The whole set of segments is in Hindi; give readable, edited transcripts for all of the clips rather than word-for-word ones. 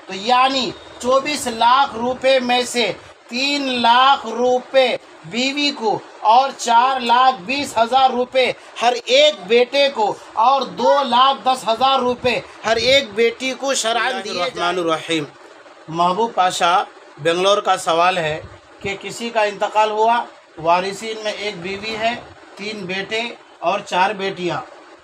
तो यानी 24 लाख रुपए में से 3 लाख रुपए बीवी को और 4,20,000 रुपए हर एक बेटे को और 2,10,000 रुपए हर एक बेटी को शरअन दिए जाएं। महबूब पाशा बेंगलोर का सवाल है कि किसी का इंतकाल हुआ, वारिसीन में एक बीवी है, 3 बेटे और 4 बेटियां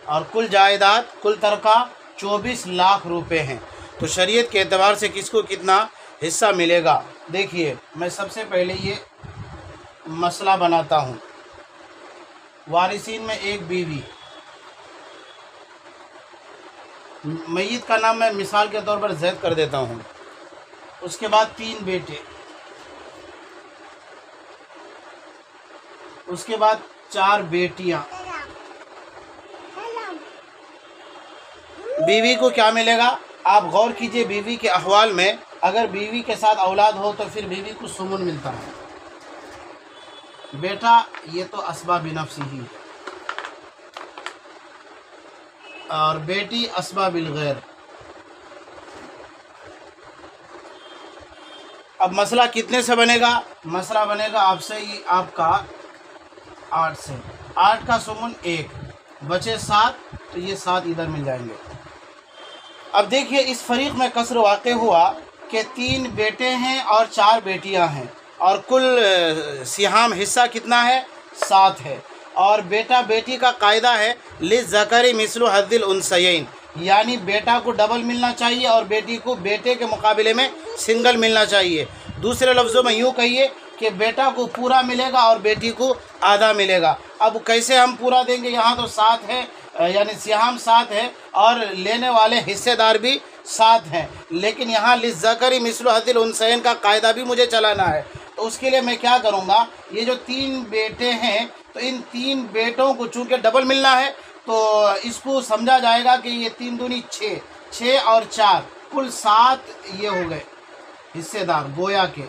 और कुल जायदाद कुल तरका 24 लाख रुपए हैं। तो शरीयत के एतबार से किसको कितना हिस्सा मिलेगा? देखिए, मैं सबसे पहले ये मसला बनाता हूँ। वारिसीन में एक बीवी, मय्यत का नाम मैं मिसाल के तौर पर जैद कर देता हूँ, उसके बाद 3 बेटे, उसके बाद 4 बेटियां। बीवी को क्या मिलेगा? आप गौर कीजिए, बीवी के अहवाल में अगर बीवी के साथ औलाद हो तो फिर बीवी को सुमुन मिलता है। बेटा ये तो अस्बाब नफ्सी ही, और बेटी अस्बाबिल गैर। अब मसला कितने से बनेगा? मसला बनेगा आपसे ही आपका 8 से। 8 का सुमुन 1, बचे 7, तो ये 7 इधर मिल जाएंगे। अब देखिए, इस फरीक में कसर वाक़े हुआ कि 3 बेटे हैं और 4 बेटियां हैं और कुल सिहाम हिस्सा कितना है? 7 है। और बेटा बेटी का कायदा है लिज़्ज़करी मिस्लु हज़्ज़िल उन्सयैन, यानी बेटा को डबल मिलना चाहिए और बेटी को बेटे के मुकाबले में सिंगल मिलना चाहिए। दूसरे लफ्ज़ों में यूँ कहिए कि बेटा को पूरा मिलेगा और बेटी को आधा मिलेगा। अब कैसे हम पूरा देंगे? यहाँ तो 7 है, यानी सिहाम 7 है और लेने वाले हिस्सेदार भी 7 हैं, लेकिन यहाँ लिज़्ज़करी मिस्लु हज़्ज़िल उन्सयैन का कायदा भी मुझे चलाना है। तो उसके लिए मैं क्या करूँगा? ये जो 3 बेटे हैं, तो इन 3 बेटों को चूँकि डबल मिलना है तो इसको समझा जाएगा कि ये 3 दूनी 6, 6 और 4 कुल 7 ये हो गए हिस्सेदार गोया के।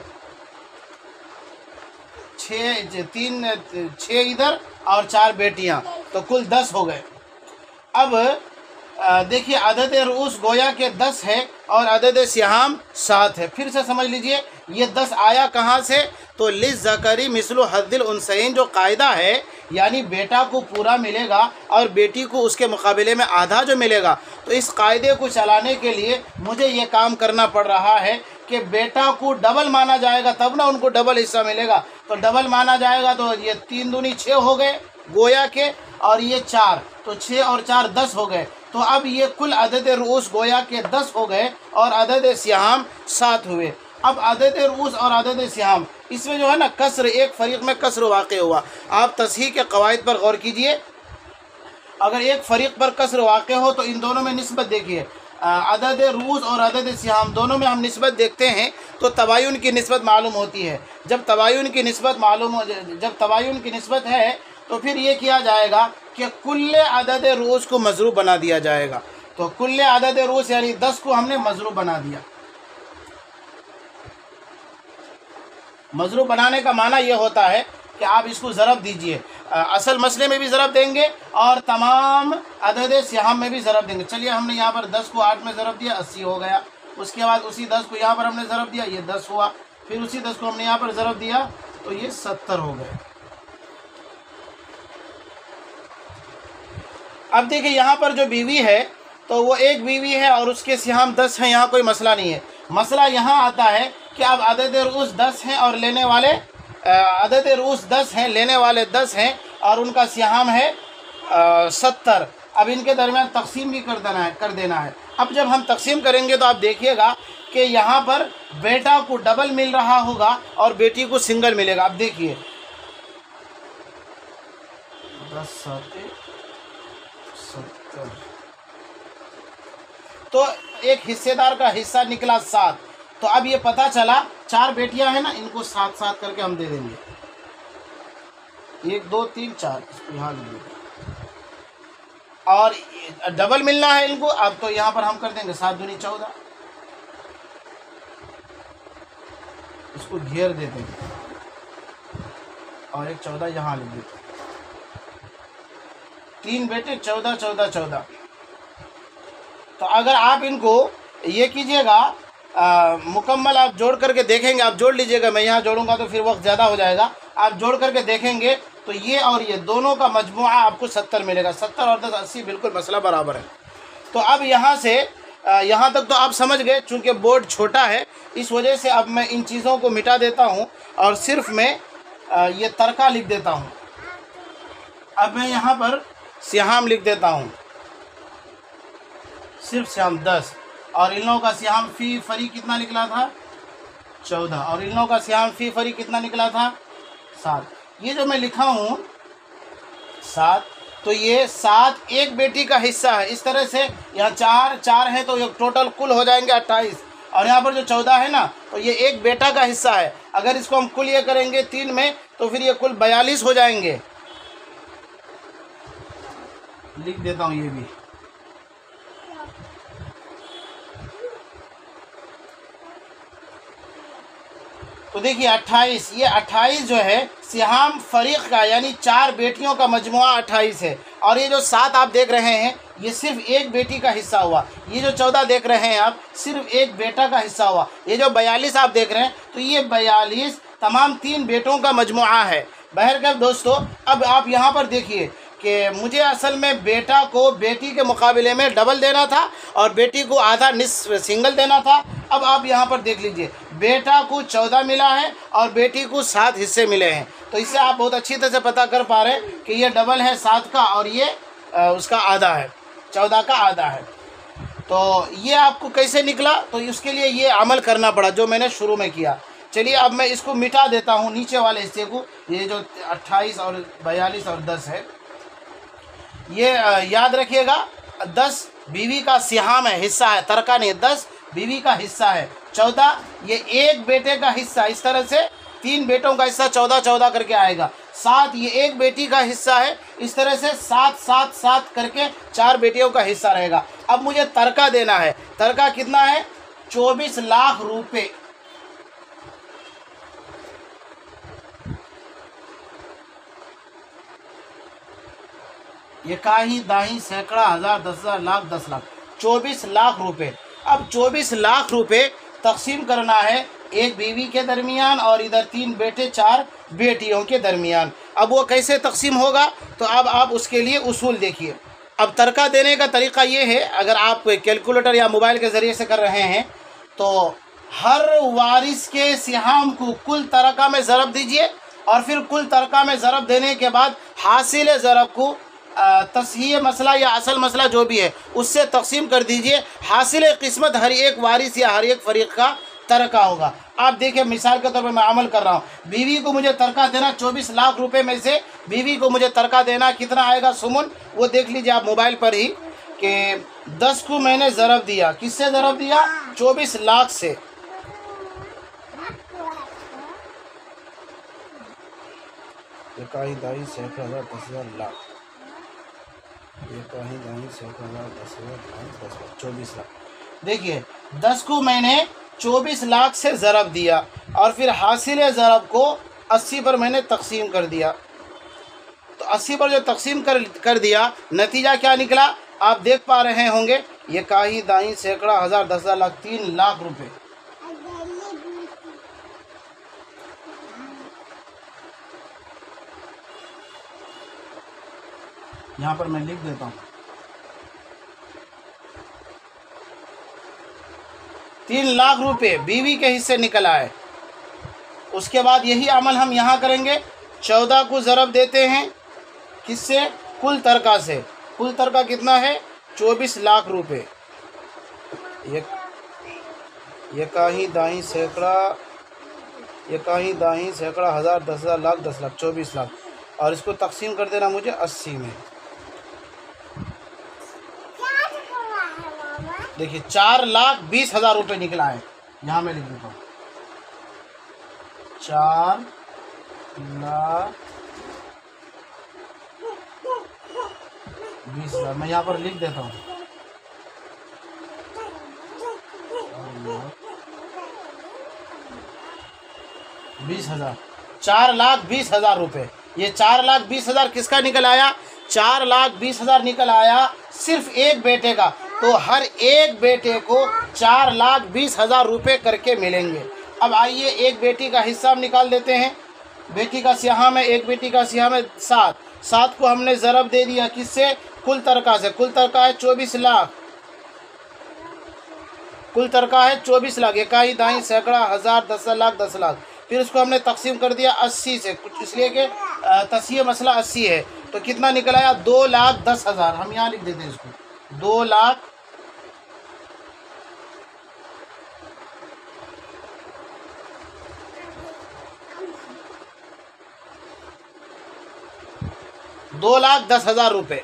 6 इधर और 4 बेटियां, तो कुल 10 हो गए। अब देखिए, अदद रूस गोया के 10 है और अदद सिहाम 7 है। फिर से समझ लीजिए, ये 10 आया कहाँ से? तो लिज़्ज़करी मिस्लु हज़्ज़िल उन्सयैन जो कायदा है, यानी बेटा को पूरा मिलेगा और बेटी को उसके मुकाबले में आधा जो मिलेगा। तो इस कायदे को चलाने के लिए मुझे ये काम करना पड़ रहा है कि बेटा को डबल माना जाएगा, तब ना उनको डबल हिस्सा मिलेगा। तो डबल माना जाएगा तो ये 3 दूनी 6 हो गए गोया के, और ये 4, तो 6 और 4 10 हो गए। तो अब ये कुल अदद रूस गोया के 10 हो गए और अदद सिहाम 7 हुए। अब अदद रूस और अदद सिहाम, इसमें जो है ना कसर, एक फरीक में कसर वाक़े हुआ। आप तस्हीह के कवायद पर गौर कीजिए, अगर एक फरीक पर कसर वाक़े हो तो इन दोनों में निस्बत देखिए, अदद रूस और अदद सिहाम दोनों में हम निस्बत देखते हैं तो तबायुन की निस्बत मालूम होती है। जब तबायुन की निस्बत है तो फिर ये किया जाएगा कि कुल्ले अदद रूस को मज़रूब बना दिया जाएगा। तो कुल्ले अदद रूस यानी 10 को हमने मज़रूब बना दिया। मज़रूब बनाने का माना यह होता है कि आप इसको ज़रब दीजिए, असल मसले में भी ज़रब देंगे और तमाम अदद सिहाम में भी ज़रब देंगे। चलिए, हमने यहाँ पर 10 को 8 में ज़रब दिया, 80 हो गया। उसके बाद उसी 10 को यहाँ पर हमने ज़रब दिया, ये 10 हुआ। फिर उसी 10 को हमने यहाँ पर ज़रब दिया तो ये 70 हो गए। अब देखिए, यहाँ पर जो बीवी है तो वो एक बीवी है और उसके सिहाम 10 हैं, यहाँ कोई मसला नहीं है। मसला यहाँ आता है कि अब अदद रूस 10 हैं और लेने वाले अदद रूस 10 हैं, लेने वाले 10 हैं और उनका सिहाम है 70। अब इनके दरमियान तकसीम भी कर देना है। अब जब हम तकसीम करेंगे तो आप देखिएगा कि यहाँ पर बेटा को डबल मिल रहा होगा और बेटी को सिंगल मिलेगा। अब देखिए, 10 7 70, तो एक हिस्सेदार का हिस्सा निकला 7। तो अब ये पता चला 4 बेटियां हैं ना, इनको 7-7 करके हम दे देंगे। 1 2 3 4, इसको यहाँ लिख देंगे और डबल मिलना है इनको। अब तो यहाँ पर हम कर देंगे 7 दूनी 14, इसको घेर दे देंगे और एक 14 यहाँ लिख देते। 3 बेटे 14 14 14। तो अगर आप इनको ये कीजिएगा मुकम्मल आप जोड़ करके देखेंगे, आप जोड़ लीजिएगा, मैं यहाँ जोड़ूंगा तो फिर वक्त ज़्यादा हो जाएगा। आप जोड़ करके देखेंगे तो ये और ये दोनों का मजमुआ आपको 70 मिलेगा। 70 और 10 80, बिल्कुल मसला बराबर है। तो अब यहाँ से यहाँ तक तो आप समझ गए। चूँकि बोर्ड छोटा है इस वजह से अब मैं इन चीज़ों को मिटा देता हूँ और सिर्फ मैं ये तर्का लिख देता हूँ। अब मैं यहाँ पर सिहाम लिख देता हूँ, सिर्फ सिहाम 10, और इन लोगों का सिहाम फ़ी फ़री कितना निकला था 14, और इन लोगों का सिहाम फ़ी फ़री कितना निकला था 7। ये जो मैं लिखा हूँ 7, तो ये 7 एक बेटी का हिस्सा है। इस तरह से यहाँ 4 4 है तो ये टोटल कुल हो जाएंगे 28, और यहाँ पर जो 14 है ना तो ये एक बेटा का हिस्सा है। अगर इसको हम कुल ये करेंगे 3 में तो फिर ये कुल 42 हो जाएंगे। लिख देता हूँ ये भी। तो देखिए 28, ये 28 जो है सिहाम फरीक का यानी 4 बेटियों का मजमुआ 28 है। और ये जो 7 आप देख रहे हैं ये सिर्फ एक बेटी का हिस्सा हुआ। ये जो 14 देख रहे हैं आप सिर्फ एक बेटा का हिस्सा हुआ। ये जो 42 आप देख रहे हैं तो ये 42 तमाम 3 बेटों का मजमुआ है। बहरकैफ दोस्तों, अब आप यहाँ पर देखिए कि मुझे असल में बेटा को बेटी के मुकाबले में डबल देना था और बेटी को आधा निस्फ सिंगल देना था। अब आप यहाँ पर देख लीजिए, बेटा को 14 मिला है और बेटी को 7 हिस्से मिले हैं। तो इससे आप बहुत अच्छी तरह से पता कर पा रहे हैं कि ये डबल है 7 का और ये उसका आधा है, 14 का आधा है। तो ये आपको कैसे निकला, तो इसके लिए ये अमल करना पड़ा जो मैंने शुरू में किया। चलिए अब मैं इसको मिटा देता हूँ नीचे वाले हिस्से को। ये जो 28 और 42 और 10 है, ये याद रखिएगा 10 बीवी का सिहाम है, हिस्सा है, तरका नहीं, 10 बीवी का हिस्सा है। 14 ये एक बेटे का हिस्सा, इस तरह से 3 बेटों का हिस्सा 14 14 करके आएगा। 7 ये एक बेटी का हिस्सा है, इस तरह से 7 7 7 करके 4 बेटियों का हिस्सा रहेगा। अब मुझे तरका देना है। तरका कितना है 24 लाख रुपए। ये काही दाही सैकड़ा हज़ार 10,000 लाख 10 लाख 24 लाख रुपए। अब 24 लाख रुपए तकसीम करना है एक बीवी के दरमियान और इधर 3 बेटे 4 बेटियों के दरमियान। अब वो कैसे तकसीम होगा, तो अब आप उसके लिए उसूल देखिए। अब तरका देने का तरीका ये है, अगर आप कैलकुलेटर या मोबाइल के ज़रिए से कर रहे हैं तो हर वारिस के सिहाम को कुल तरका में ज़रब दीजिए और फिर कुल तरका में ज़रब देने के बाद हासिल ज़रब को तस्हीह मसला या असल मसला जो भी है उससे तकसीम कर दीजिए। हासिल किस्मत हर एक वारिस या हर एक फरीक का तरका होगा। आप देखिए मिसाल के तौर पर मैं अमल कर रहा हूँ। बीवी को मुझे तरका देना 24 लाख रुपए में से बीवी को मुझे तरका देना कितना आएगा सुमुन, वो देख लीजिए आप मोबाइल पर ही कि 10 को मैंने ज़रब दिया, किससे ज़रब दिया 24 लाख से। इकाई दाई सैकड़ा हज़ार 10,000 लाख, इकाई दाई सैकड़ा हज़ार 10,000 लाख 10 लाख 24 लाख। देखिए 10 को मैंने 24 लाख से ज़रब दिया और फिर हासिल ज़रब को 80 पर मैंने तकसीम कर दिया। तो 80 पर जो तकसीम कर दिया नतीजा क्या निकला आप देख पा रहे होंगे। ये काही दाई सैकड़ा हज़ार 10,000 लाख 3 लाख रुपए। यहाँ पर मैं लिख देता हूँ 3 लाख रुपए बीवी के हिस्से निकल आए। उसके बाद यही अमल हम यहाँ करेंगे। 14 को ज़रब देते हैं किससे, कुल तरका से। कुल तरका कितना है 24 लाख रुपए। ये काही दाही सैकड़ा, ये काही दाही सैकड़ा हज़ार 10,000 लाख 10 लाख 24 लाख, और इसको तकसीम कर देना मुझे 80 में। देखिए 4,20,000 रुपये निकला है। यहाँ मैं लिख देता हूँ 4,20,000। मैं यहाँ पर लिख देता हूँ 20,000, 4,20,000 रुपये। ये 4,20,000 किसका निकल आया, 4,20,000 निकल आया सिर्फ एक बेटे का। तो हर एक बेटे को 4,20,000 रुपये करके मिलेंगे। अब आइए एक बेटी का हिस्सा हम निकाल देते हैं। बेटी का सिहाम है, एक बेटी का सिहाम है 7। 7 को हमने ज़रब दे दिया किससे? कुल तरका से। कुल तरका है 24 लाख। कुल तरका है 24 लाख। इकाई, दाई, सैकड़ा, हज़ार, 10 लाख, 10 लाख। फिर उसको हमने तकसीम कर दिया 80 से, कुछ इसलिए कि तस्हीह मसला 80 है। तो कितना निकल आया? 2,10,000। हम यहाँ लिख देते हैं इसको 2,10,000 रुपये।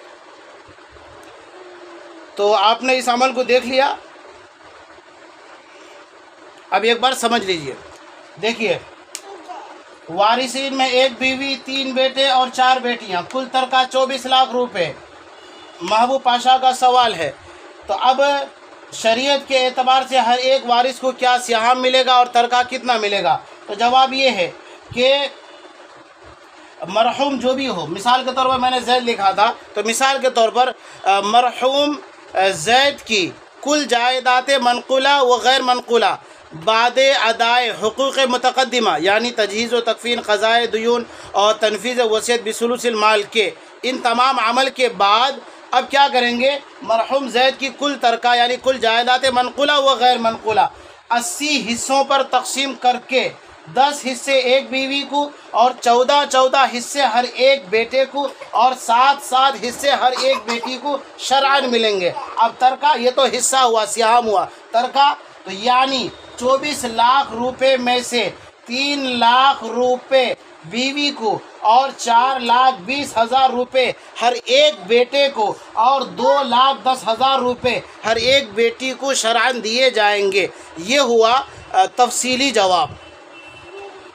तो आपने इस अमल को देख लिया। अब एक बार समझ लीजिए। देखिए, वारिसीन में एक बीवी, 3 बेटे और 4 बेटियां, कुल तरका 24 लाख रुपए। महबूब पाशा का सवाल है, तो अब शरीयत के एतबार से हर एक वारिस को क्या सिहाम मिलेगा और तरका कितना मिलेगा? तो जवाब ये है कि मरहूम जो भी हो, मिसाल के तौर पर मैंने जैद लिखा था, तो मिसाल के तौर पर मरहूम जैद की कुल जायदात मनकुला व गैर मनकुला बाद अदाए हुकूक़ मुतक़द्दिमा यानी तजहीज़ व तकफ़ीन, क़ज़ाए दुयून और तनफ़ीज़ वसीयत बिसुलुसिल माल के इन तमाम अमल के बाद अब क्या करेंगे? मरहूम जैद की कुल तरका यानी कुल जायदात मनकुला व गैर मनकुला 80 हिस्सों पर तकसीम करके 10 हिस्से एक बीवी को और 14 हिस्से हर एक बेटे को और 7 हिस्से हर एक बेटी को शरअन मिलेंगे। अब तरका, ये तो हिस्सा हुआ, सिहाम हुआ। तरका तो यानी 24 लाख रुपए में से 3 लाख रुपए बीवी को और 4,20,000 रुपये हर एक बेटे को और 2,10,000 रुपये हर एक बेटी को शरअन दिए जाएंगे। ये हुआ तफसीली जवाब।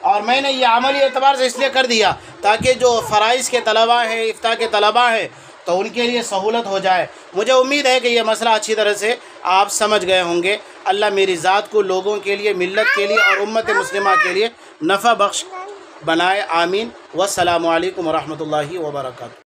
और मैंने ये अमली एतबार से इसलिए कर दिया ताकि जो फ़राइज़ के तलबा हैं, इफ्ता के तलबा हैं, तो उनके लिए सहूलत हो जाए। मुझे उम्मीद है कि यह मसला अच्छी तरह से आप समझ गए होंगे। अल्लाह मेरी ज़ात को लोगों के लिए, मिल्लत के लिए और उम्मत मुस्लिमा के लिए नफ़ा बख्श बनाए। आमीन। वस्सलामु अलैकुम व रहमतुल्लाहि व बरकातुहू।